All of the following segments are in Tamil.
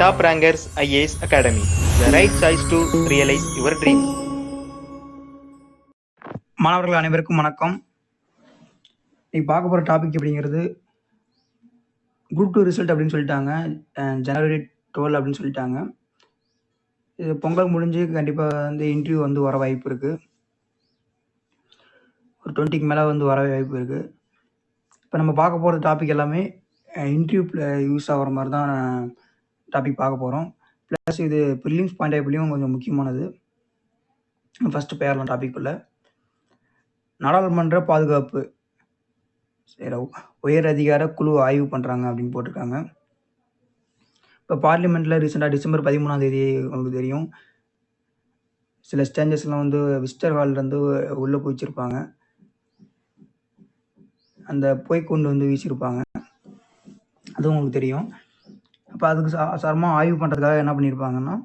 Top Rankers IAS Academy, the right choice to realize your dream. மாணவர்கள் அனைவருக்கும் வணக்கம். இன்னைக்கு பார்க்க போகிற டாபிக் அப்படிங்கிறது குரூப் 2 ரிசல்ட் அப்படின்னு சொல்லிட்டாங்க. ஜனவரி 12 அப்படின்னு சொல்லிட்டாங்க. இது பொங்கல் முடிஞ்சு கண்டிப்பாக வந்து இன்டர்வியூ வந்து வர வாய்ப்பு இருக்குது. ஒரு 20க்கு மேலே வந்து வர வாய்ப்பு இருக்குது. இப்போ நம்ம பார்க்க போகிற டாபிக் எல்லாமே இன்டர்வியூ யூஸ் ஆகிற மாதிரி தான் டாபிக் பார்க்க போகிறோம். ப்ளஸ் இது ப்ரிலிம்ஸ் பாயிண்ட் ஆஃப் வியூலையும் கொஞ்சம் முக்கியமானது. ஃபஸ்ட்டு பேரலாம் டாபிக் உள்ள நாடாளுமன்ற பாதுகாப்பு உயர் அதிகார குழு ஆய்வு பண்ணுறாங்க அப்படின்னு போட்டிருக்காங்க. இப்போ பார்லிமெண்ட்டில் ரீசெண்டாக டிசம்பர் 13 உங்களுக்கு தெரியும், சில ஸ்டேஞ்சஸ்லாம் வந்து விசிட்டர் ஹால்லேருந்து உள்ளே போய்ச்சிருப்பாங்க. அந்த கொண்டு வந்து வீசியிருப்பாங்க, அதுவும் உங்களுக்கு தெரியும். அப்போ அதுக்கு சாரமாக ஆய்வு பண்ணுறதுக்காக என்ன பண்ணியிருப்பாங்கன்னா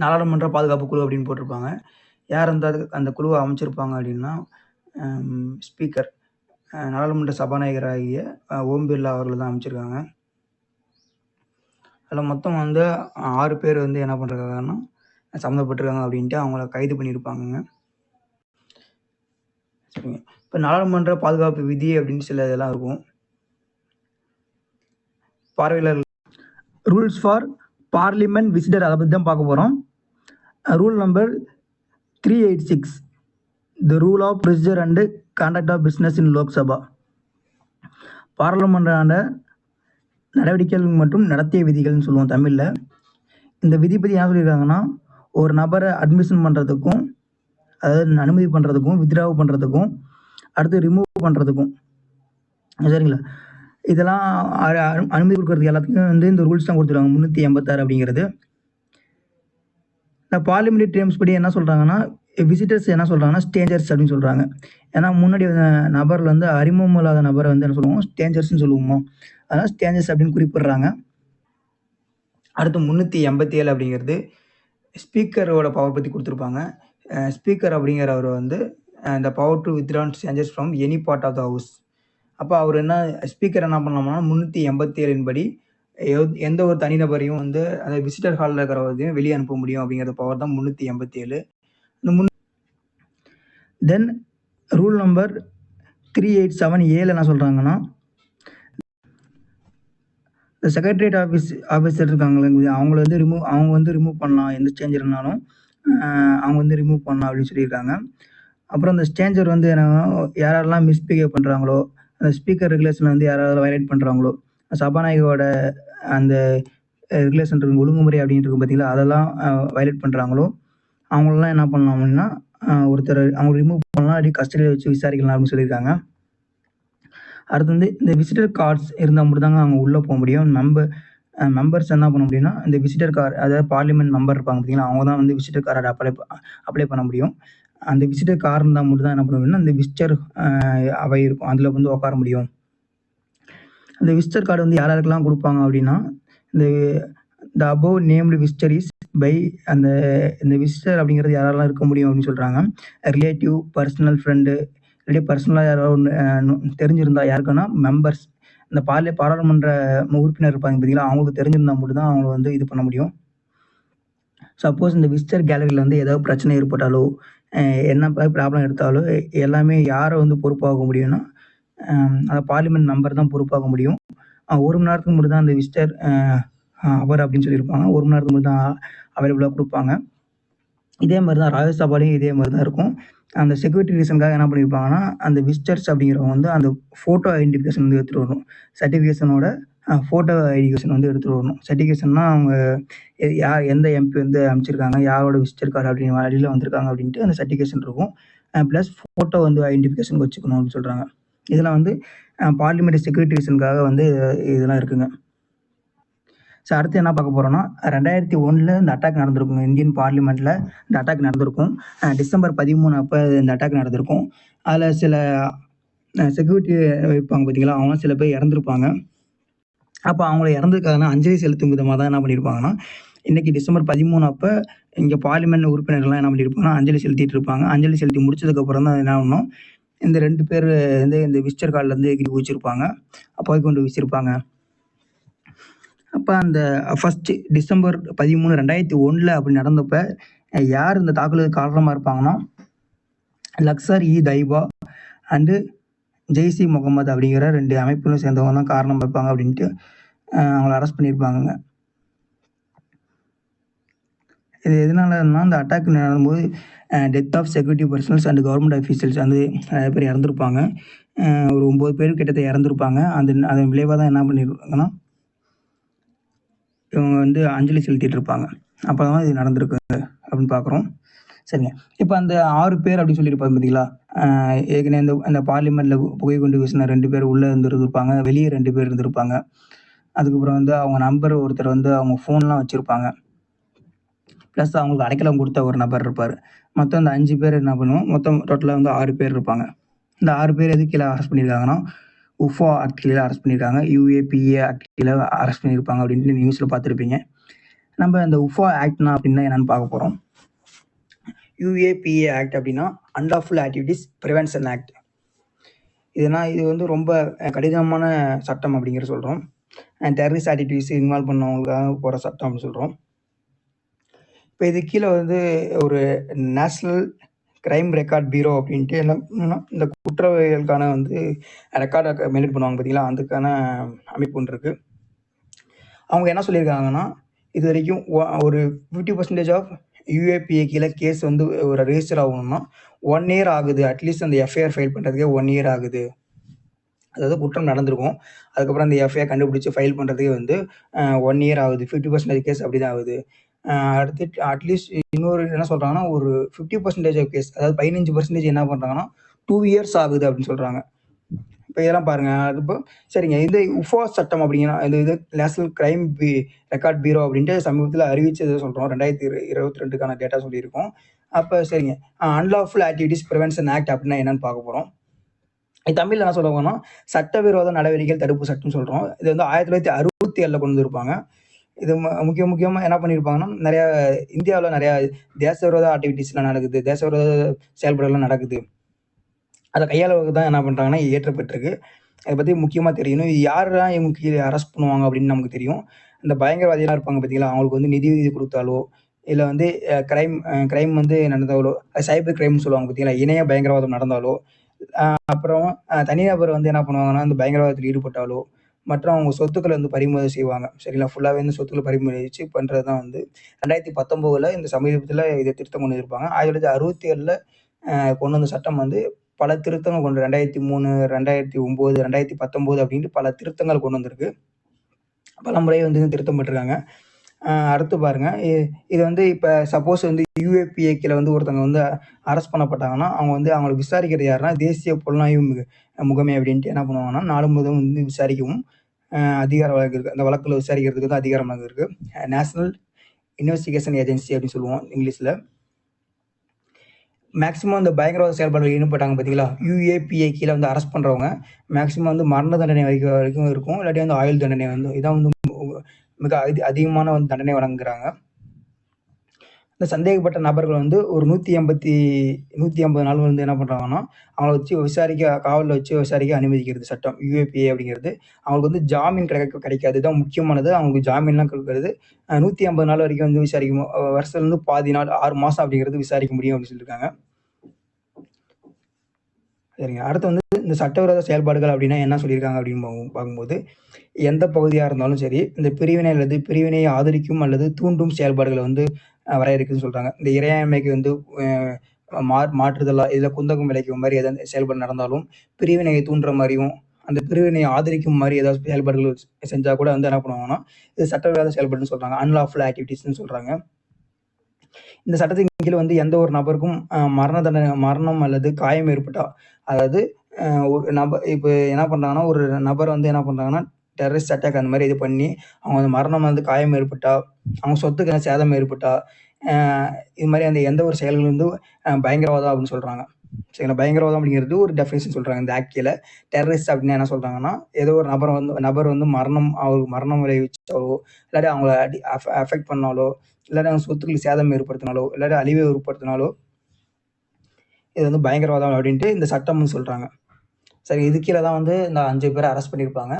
நாடாளுமன்ற பாதுகாப்பு குழு அப்படின்னு போட்டிருப்பாங்க. யார் வந்து அந்த குழுவை அமைச்சிருப்பாங்க அப்படின்னா ஸ்பீக்கர், நாடாளுமன்ற சபாநாயகராகிய ஓம் பிர்லா அவர்கள் தான் அமைச்சிருக்காங்க. அதில் மொத்தம் வந்து 6 பேர் வந்து என்ன பண்ணுறாங்கன்னா சம்மந்தப்பட்டிருக்காங்க அப்படின்ட்டு அவங்கள கைது பண்ணியிருப்பாங்கங்க. சரிங்க. இப்போ நாடாளுமன்ற பாதுகாப்பு விதி அப்படின்னு சில இதெல்லாம் இருக்கும். பார்வையாளர்கள் ரூல்ஸ் ஃபார் பார்லிமெண்ட் விசிட்டர், அதை பற்றி தான் பார்க்க போகிறோம். Rule number 386, the rule of procedure and conduct of business in Lok Sabha. பாராளுமன்ற நடவடிக்கைகள் மற்றும் நடத்திய விதிகள்னு சொல்லுவோம் தமிழில். இந்த விதி பற்றி என்ன சொல்லியிருக்காங்கன்னா, ஒரு நபரை அட்மிஷன் பண்ணுறதுக்கும், அதாவது அனுமதி பண்ணுறதுக்கும், வித்ட்ராவ் பண்ணுறதுக்கும், அடுத்து ரிமூவ் பண்ணுறதுக்கும், சரிங்களா, இதெல்லாம் அனுமதி கொடுக்கறதுக்கு எல்லாத்துக்கும் வந்து இந்த ரூல்ஸ் தான் கொடுத்துருவாங்க. 386 அப்படிங்கிறது. இந்த பார்லிமெண்ட்ரி டேர்ம்ஸ் படி என்ன சொல்கிறாங்கன்னா, விசிட்டர்ஸ் என்ன சொல்கிறாங்கன்னா ஸ்டேஞ்சர்ஸ் அப்படின்னு சொல்கிறாங்க. ஏன்னா முன்னாடி நபரில் வந்து அறிமுகம் இல்லாத நபரை வந்து என்ன சொல்லுவோம், ஸ்டேஞ்சர்ஸ்ன்னு சொல்லுவோமோ, அதனால் ஸ்டேஞ்சர்ஸ் அப்படின்னு குறிப்பிடுறாங்க. அடுத்து 387 அப்படிங்கிறது ஸ்பீக்கரோட பவர் பற்றி கொடுத்துருப்பாங்க. ஸ்பீக்கர் அப்படிங்கிறவர் வந்து இந்த power to withdraw strangers from any part of the house. அப்போ அவர் என்ன ஸ்பீக்கர் என்ன பண்ணலாம்னா 387 படி எந்த ஒரு தனிநபரையும் வந்து அந்த விசிட்டர் ஹாலில் இருக்கிறவரையும் வெளியே அனுப்ப முடியும் அப்படிங்கிற பவர் தான் 387. தென் ரூல் நம்பர் 387 என்ன சொல்கிறாங்கன்னா, இந்த செக்ரட்டரியேட் ஆஃபீஸர் இருக்காங்களே, அவங்க வந்து ரிமூவ் பண்ணலாம். எந்த ஸ்டேஞ்சர்னாலும் அவங்க வந்து ரிமூவ் பண்ணலாம் அப்படின்னு சொல்லியிருக்காங்க. அப்புறம் அந்த ஸ்டேஞ்சர் வந்து யாரெல்லாம் மிஸ்பிஹேவ் பண்ணுறாங்களோ, அந்த ஸ்பீக்கர் ரெகுலேஷன் வந்து யாராவது வயலேட் பண்ணுறாங்களோ, சபாநாயகரோட அந்த ரெகுலேஷன் இருக்கு, ஒழுங்குமுறை அப்படின்னு இருக்கும் பார்த்தீங்களா, அதெல்லாம் வயலேட் பண்ணுறாங்களோ அவங்களெலாம் என்ன பண்ணலாம் அப்படின்னா ஒருத்தர் அவங்க ரிமூவ் பண்ணலாம், அப்படி கஸ்டடியில் வச்சு விசாரிக்கலாம் அப்படின்னு சொல்லியிருக்காங்க. அடுத்து வந்து இந்த விசிட்டர் கார்ட்ஸ் இருந்தால் மட்டும் தாங்க அவங்க உள்ளே போக முடியும். மெம்பர்ஸ் என்ன பண்ண முடியும்னா, இந்த விசிட்டர் கார்டு, அதாவது பார்லிமெண்ட் மெம்பர் இருப்பாங்க பார்த்தீங்களா, அவங்க தான் வந்து விசிட்டர் கார்டை அப்ளை பண்ண முடியும். அந்த விசிட்டர் கார்டு இருந்தால் மட்டும் தான் என்ன பண்ண முடியும்னா, அந்த விசிட்டர் அவை இருக்கும், அதில் வந்து உட்கார முடியும். அந்த விசிட்டர் கார்டு வந்து யாருக்கெல்லாம் கொடுப்பாங்க அப்படின்னா, இந்த above named visitor is by இந்த விசிட்டர் அப்படிங்கிறது யாரெல்லாம் இருக்க முடியும் அப்படின்னு சொல்கிறாங்க. ரிலேட்டிவ், பர்சனல் ஃப்ரெண்டு, இல்லாட்டி பர்சனலாக யாராவது ஒன்று தெரிஞ்சிருந்தா யாருக்குன்னா மெம்பர்ஸ், இந்த பாராளுமன்ற உறுப்பினர் இருப்பாங்க பார்த்தீங்களா, அவங்களுக்கு தெரிஞ்சிருந்தால் மட்டும்தான் அவங்கள வந்து இது பண்ண முடியும். சப்போஸ் இந்த விசிட்டர் கேலரியில் வந்து ஏதாவது பிரச்சனை ஏற்பட்டாலோ, என்ன ப்ராப்ளம் எடுத்தாலோ எல்லாமே யாரை வந்து பொறுப்பாக முடியும்னா, அந்த பார்லிமெண்ட் மெம்பர் தான் பொறுப்பாக முடியும். 1 மணி நேரத்துக்கு மட்டும் தான் அந்த விசிட்டர் அவர் அப்படின்னு சொல்லியிருப்பாங்க. 1 மணி நேரத்துக்கு மட்டும் தான் அவைலபிளாக கொடுப்பாங்க. இதே மாதிரி தான் ராஜ்யசபாலையும் இதே மாதிரி தான் இருக்கும். அந்த செக்யூரிட்டி ரீசனுக்காக என்ன பண்ணியிருப்பாங்கன்னா, அந்த விசிட்டர்ஸ் அப்படிங்கிறவங்க வந்து அந்த ஃபோட்டோ ஐடென்டிஃபிகேஷன் வந்து எடுத்துகிட்டு வரணும். சர்டிஃபிகேஷனோட ஃபோட்டோ ஐடென்டிஃபிகேஷன் வந்து எடுத்துகிட்டு வரணும். சர்டிஃபிகேஷன்னா அவங்க எந்த எம்பி வந்து அமைச்சிருக்காங்க, யாரோட விசிட்டர் கார்டு அப்படின்னு வழியில் வந்திருக்காங்க அப்படின்ட்டு அந்த சர்டிஃபிகேஷன் இருக்கும். ப்ளஸ் ஃபோட்டோ வந்து ஐடென்டிஃபிகேஷன் வச்சுக்கணும் அப்படின்னு சொல்கிறாங்க. இதெல்லாம் வந்து பார்லிமெண்ட் செக்யூரிட்டி ரீசனுக்காக வந்து இதெல்லாம் இருக்குங்க. ஸோ அடுத்து என்ன பார்க்க போகிறோன்னா, 2001 இந்த அட்டாக் நடந்திருக்குங்க. இந்தியன் பார்லிமெண்ட்டில் இந்த அட்டாக் நடந்திருக்கும். டிசம்பர் 13 அப்போ இந்த அட்டாக் நடந்திருக்கும். அதில் சில செக்யூரிட்டி இருப்பாங்க பார்த்தீங்களா, அவங்க சில பேர் இறந்துருப்பாங்க. அப்போ அவங்கள இறந்துருக்காங்கன்னா அஞ்சலி செலுத்தும் விதமாக தான் என்ன பண்ணியிருப்பாங்கன்னா, இன்றைக்கி டிசம்பர் 13 அப்போ இங்கே பார்லிமெண்ட் உறுப்பினர்கள்லாம் என்ன பண்ணியிருப்பாங்கன்னா அஞ்சலி செலுத்திட்டு இருப்பாங்க. அஞ்சலி செலுத்தி முடிச்சதுக்கப்புறம் தான் என்ன பண்ணணும், இந்த 2 பேர் வந்து இந்த விசிட்டர் கார்டிலேருந்து எகிரி குதிச்சிருப்பாங்க, அப்போ கொண்டு வீசியிருப்பாங்க. அப்போ அந்த ஃபஸ்ட்டு டிசம்பர் 13, 2001 அப்படி நடந்தப்ப யார் இந்த தாக்குதலுக்கு காரணமாக இருப்பாங்கன்னா, லக்சர் இ தைபா அண்டு ஜெய்ஷ்-இ முகமது அப்படிங்கிற 2 அமைப்புகளை சேர்ந்தவங்க தான் காரணமா இருப்பாங்க அப்படின்ட்டு அவங்கள அரெஸ்ட் பண்ணியிருப்பாங்கங்க. இது எதனாலன்னா, அந்த அட்டாக் நடக்கும்போது death of security personnels and government officials வந்து நிறைய பேர் இறந்துருப்பாங்க. ஒரு 9 பேர் கிட்டத்தட்ட இறந்துருப்பாங்க. அதன் விளைவா தான் என்ன பண்ணியிருக்காங்கன்னா, இவங்க வந்து அஞ்சலி செலுத்திட்டு இருப்பாங்க. அப்போ தான் இது நடந்திருக்கு அப்படின்னு பார்க்குறோம். சரிங்க. இப்போ அந்த 6 பேர் அப்படின்னு சொல்லியிருப்பாங்க பார்த்தீங்களா? ஏற்கனவே அந்த பார்லிமெண்ட்ல புகை குண்டு வீசின 2 பேர் உள்ள இருந்திருப்பாங்க. வெளியே 2 பேர் இருந்திருப்பாங்க. அதுக்கப்புறம் வந்து அவங்க நண்பர் ஒருத்தர் வந்து அவங்க ஃபோன்லாம் வச்சிருப்பாங்க. ப்ளஸ் அவங்களுக்கு அடைக்கலம் கொடுத்த ஒரு நபர் இருப்பார். மொத்தம் இந்த 5 பேர் என்ன பண்ணுவோம், மொத்தம் டோட்டலாக வந்து 6 பேர் இருப்பாங்க. இந்த 6 பேர் எதுக்கு கீழே அரெஸ்ட் பண்ணியிருக்காங்கன்னா, உஃபா ஆக்ட் கீழே அரெஸ்ட் பண்ணியிருக்காங்க. யுஏபிஏ ஆக்ட் கீழே அரெஸ்ட் பண்ணியிருப்பாங்க அப்படின்ட்டு நியூஸில் பார்த்துருப்பீங்க. நம்ம இந்த உஃபா ஆக்ட்னா அப்படின்னா என்னன்னு பார்க்க போகிறோம். யுஏபிஏ ஆக்ட் அப்படின்னா அன்லாஃபுல் ஆக்டிவிட்டீஸ் ப்ரிவென்ஷன் ஆக்ட். இது வந்து ரொம்ப கடினமான சட்டம் அப்படிங்கிற சொல்கிறோம். டெரரிஸ்ட் ஆக்டிவிட்டீஸ் இன்வால்வ் பண்ணவங்களுக்காக போகிற சட்டம் அப்படின்னு சொல்கிறோம். இப்போ இது கீழே வந்து ஒரு நேஷ்னல் கிரைம் ரெக்கார்ட் பியூரோ அப்படின்ட்டு என்னன்னா, இந்த குற்றவியலுக்கான வந்து ரெக்கார்டை மெயின்டைன் பண்ணுவாங்க பார்த்தீங்களா, அதுக்கான அமைப்பு ஒன்று இருக்குது. அவங்க என்ன சொல்லியிருக்காங்கன்னா, இது வரைக்கும் ஒரு 50% ஆஃப் யுஏபிஏ கீழே கேஸ் வந்து ஒரு ரெஜிஸ்டர் ஆகணும்னா 1 இயர் ஆகுது. அட்லீஸ்ட் அந்த எஃப்ஐஆர் ஃபைல் பண்ணுறதுக்கே 1 இயர் ஆகுது. அதாவது குற்றம் நடந்திருக்கும். அதுக்கப்புறம் அந்த எஃப்ஐஆர் கண்டுபிடிச்சி ஃபைல் பண்ணுறதுக்கே வந்து 1 இயர் ஆகுது. 50% கேஸ் அப்படி தான் ஆகுது. அடுத்து அட்லீஸ்ட் இன்னொரு என்ன சொல்கிறாங்கன்னா, ஒரு 50% ஆஃப் கேஸ், அதாவது 15% என்ன பண்ணுறாங்கன்னா 2 இயர்ஸ் ஆகுது அப்படின்னு சொல்கிறாங்க. இப்போ இதெல்லாம் பாருங்கள். அது இப்போ சரிங்க. இந்த உஃபா சட்டம் அப்படிங்கன்னா இது நேஷனல் கிரைம் ரெக்கார்ட் பியூரோ அப்படின்ட்டு சமீபத்தில் அறிவிச்சதை சொல்கிறோம். 2022க்கான டேட்டா சொல்லியிருக்கோம். அப்போ சரிங்க. அன்லாஃபுல் ஆக்டிவிட்டீஸ் ப்ரிவென்ஷன் ஆக்ட் அப்படின்னா என்னன்னு பார்க்க போகிறோம். தமிழில் என்ன சொல்லுவாங்கன்னா, சட்டவிரோத நடவடிக்கைகள் தடுப்பு சட்டம்னு சொல்கிறோம். இது வந்து 1967 கொண்டு வந்திருப்பாங்க. இது முக்கியமாக என்ன பண்ணியிருப்பாங்கன்னா, இந்தியாவில் நிறையா தேசவிரோத ஆக்டிவிட்டீஸ்லாம் நடக்குது, தேசவிரோத செயல்பாடுகள்லாம் நடக்குது. அதை கையாளுவதற்கு தான் என்ன பண்ணுறாங்கன்னா இயற்றப்பட்டிருக்கு. அதை பற்றி முக்கியமாக தெரியணும். இது யாரெல்லாம் இவங்க கீழே அரெஸ்ட் பண்ணுவாங்க அப்படின்னு நமக்கு தெரியும். இந்த பயங்கரவாதிகளாக இருப்பாங்க பார்த்தீங்களா, அவங்களுக்கு வந்து நிதி கொடுத்தாலோ, இல்லை வந்து கிரைம் வந்து நடந்தாலோ, சைபர் கிரைம்னு சொல்லுவாங்க பார்த்தீங்களா, இணைய பயங்கரவாதம் நடந்தாலோ, அப்புறம் தனிநபர் வந்து என்ன பண்ணுவாங்கன்னா, இந்த பயங்கரவாதத்தில் ஈடுபட்டாலோ, மற்றும் அவங்க சொத்துக்களை வந்து பறிமுதல் செய்வாங்க. சரிங்களா? ஃபுல்லாகவே வந்து சொத்துக்களை பறிமுதல் வச்சு பண்ணுறது தான் வந்து 2019 இந்த சமீபத்தில் இதை திருத்தம் கொண்டு வந்திருப்பாங்க. 1967 கொண்டு வந்த சட்டம் வந்து பல திருத்தங்கள் கொண்டு 2003, 2009, 2019 அப்படின்ட்டு பல திருத்தங்கள் கொண்டு வந்திருக்கு. பல முறை வந்து திருத்தம் பட்டிருக்காங்க. அடுத்து பாருங்க, இது வந்து இப்போ சப்போஸ் வந்து யுஏபிஏ கீழே வந்து ஒருத்தவங்க வந்து அரெஸ்ட் பண்ணப்பட்டாங்கன்னா, அவங்க வந்து அவங்களை விசாரிக்கிறது யாருன்னா, தேசிய புலனாய்வு முகமை அப்படின்ட்டு என்ன பண்ணுவாங்கன்னா, நாடு முழுவதும் வந்து விசாரிக்கவும் அதிகாரம் இருக்குது. அந்த வழக்கில் விசாரிக்கிறதுக்கு தான் அதிகாரம் இருக்குது. நேஷனல் இன்வெஸ்டிகேஷன் ஏஜென்சி அப்படின்னு சொல்லுவோம் இங்கிலீஷில். மேக்ஸிமம் இந்த பயங்கரவாத செயல்பாடுகள் ஈடுபட்டாங்க பார்த்தீங்களா, யுஏபிஏ கீழே வந்து அரெஸ்ட் பண்ணுறவங்க மேக்ஸிமம் வந்து மரண தண்டனை வரைக்கும் இருக்கும். இல்லாட்டி வந்து ஆயுள் தண்டனை வந்து இதான் வந்து மிக அதிகமான வந்து தண்டனை வழங்குறாங்க. இந்த சந்தேகப்பட்ட நபர்கள் வந்து ஒரு 150 நாள் வந்து என்ன பண்ணுறாங்கன்னா, அவங்கள வச்சு காவலில் வச்சு விசாரிக்க அனுமதிக்கிறது சட்டம் யுஏபிஏ அப்படிங்கிறது. அவங்களுக்கு வந்து ஜாமீன் கிடைக்காது. இதுதான் முக்கியமானது. அவங்களுக்கு ஜாமீன்லாம் கொடுக்கறது 150 நாள் வரைக்கும் வந்து விசாரிக்கும். வருஷத்துலேருந்து பாதி நாள் 6 மாதம் அப்படிங்கிறது விசாரிக்க முடியும் அப்படின்னு சொல்லியிருக்காங்க. சரிங்க. அடுத்து வந்து இந்த சட்டவிரோத செயல்பாடுகள் அப்படின்னா என்ன சொல்லியிருக்காங்க அப்படின்னு பார்க்கும்போது, எந்த பகுதியாக இருந்தாலும் சரி, இந்த பிரிவினை அல்லது பிரிவினையை ஆதரிக்கும் அல்லது தூண்டும் செயல்பாடுகளை வந்து வரையறுக்குதுன்னு சொல்கிறாங்க. இந்த இறையாண்மைக்கு வந்து மாற்றுதலா இதில் குந்தகம் விளைக்கும் மாதிரி ஏதாவது செயல்பாடு நடந்தாலும், பிரிவினையை தூண்டுற மாதிரியும், அந்த பிரிவினையை ஆதரிக்கும் மாதிரி ஏதாவது செயல்பாடுகள் செஞ்சால் கூட வந்து என்ன பண்ணுவாங்கன்னா, இது சட்டவிரோத செயல்பாடுன்னு சொல்கிறாங்க. அன்லாஃபுல் ஆக்டிவிட்டீஸ்ன்னு சொல்கிறாங்க. இந்த சட்டத்தின் கீழ் வந்து எந்த ஒரு நபருக்கும் மரணம் அல்லது காயம் ஏற்பட்டா, அதாவது ஒரு நபர் இப்போ என்ன பண்ணுறாங்கன்னா, ஒரு நபர் வந்து என்ன பண்ணுறாங்கன்னா, டெரரிஸ்ட் அட்டாக் அந்த மாதிரி இது பண்ணி அவங்க வந்து மரணம் வந்து காயம் ஏற்பட்டா, அவங்க சொத்துக்கு சேதம் ஏற்பட்டா, இது மாதிரி அந்த எந்த ஒரு செயல்கள் வந்து பயங்கரவாதம் அப்படின்னு சொல்கிறாங்க. சரிங்களா? பயங்கரவாதம் அப்படிங்கிறது ஒரு டெஃபினேஷன் சொல்கிறாங்க இந்த ஆக்ட் கீழ. டெரரிஸ்ட் அப்படின்னா என்ன சொல்கிறாங்கன்னா, ஏதோ ஒரு நபர் வந்து அவருக்கு மரணம் விளைவிச்சாலோ, இல்லாட்டி அவங்கள அஃபெக்ட் பண்ணாலோ, இல்லாட்டி அவங்க சொத்துக்களுக்கு சேதம் ஏற்படுத்தினாலோ, இல்லாட்டி அழிவை ஏற்படுத்தினாலோ, இது வந்து பயங்கரவாதம் அப்படின்ட்டு இந்த சட்டம்னு சொல்கிறாங்க. சரி, இது கீழே தான் வந்து இந்த 5 பேரை அரெஸ்ட் பண்ணியிருப்பாங்க.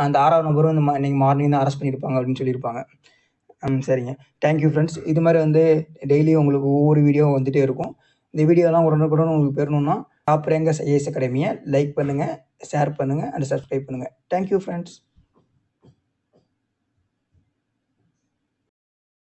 அந்த 6வது நபரும் வந்து இன்னைக்கு மார்னிங் தான் அரெஸ்ட் பண்ணியிருப்பாங்க அப்படின்னு சொல்லியிருப்பாங்க. சரிங்க. Thank you friends. இது மாதிரி வந்து டெய்லியும் உங்களுக்கு ஒவ்வொரு வீடியோ வந்துகிட்டே இருக்கும். இந்த வீடியோலாம் உடனுக்குடன் உங்களுக்கு பெறணும்னா டாப் ரேங்கர்ஸ் ஐஏஎஸ் அகாடமியை லைக் பண்ணுங்கள், ஷேர் பண்ணுங்கள் அண்ட் சப்ஸ்கிரைப் பண்ணுங்கள். Thank you friends.